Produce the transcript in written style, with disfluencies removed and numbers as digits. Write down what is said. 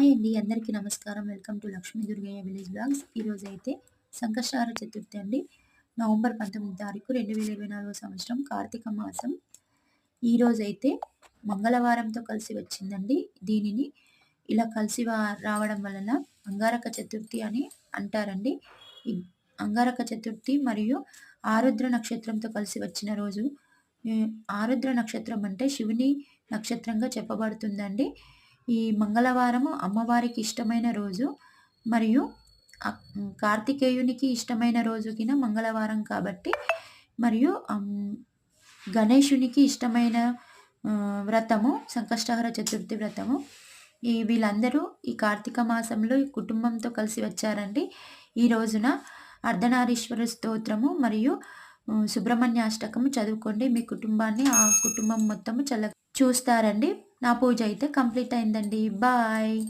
Hi అండి. అందరికీ నమస్కారం. Welcome to Lakshmi Durgayya village blogs. ఈరోజైతే సంకష్టహార చతుర్థి అండి. నవంబర్ 19 తారీఖు 2024 సంవత్సరం కార్తీక మాసం. ఈరోజైతే మంగళవారంతో కలిసి వచ్చిందండి. దీనిని ఇలా కలిసి రావడం వలన అంగారక చతుర్థి అని అంటారండి. ఈ అంగారక చతుర్థి మరియు ఆరుద్ర నక్షత్రంతో కలిసి వచ్చిన రోజు. ఆరుద్ర నక్షత్రం అంటే శివుని నక్షత్రంగా చెప్పబడుతుందండి. ఈ మంగళవారము అమ్మవారికి ఇష్టమైన రోజు మరియు కార్తికేయునికి ఇష్టమైన రోజు కిన మంగళవారం కాబట్టి, మరియు గణేశునికి ఇష్టమైన వ్రతము సంకష్టహర చతుర్థి వ్రతము. వీళ్ళందరూ ఈ కార్తీక మాసంలో ఈ కుటుంబంతో కలిసి వచ్చారండి. ఈ రోజున అర్ధనారీశ్వర స్తోత్రము మరియు సుబ్రహ్మణ్యాష్టకము చదువుకోండి. మీ కుటుంబాన్ని, ఆ కుటుంబం మొత్తము చూస్తారండి. నా పూజ అయితే కంప్లీట్ అయిందండి. బాయ్.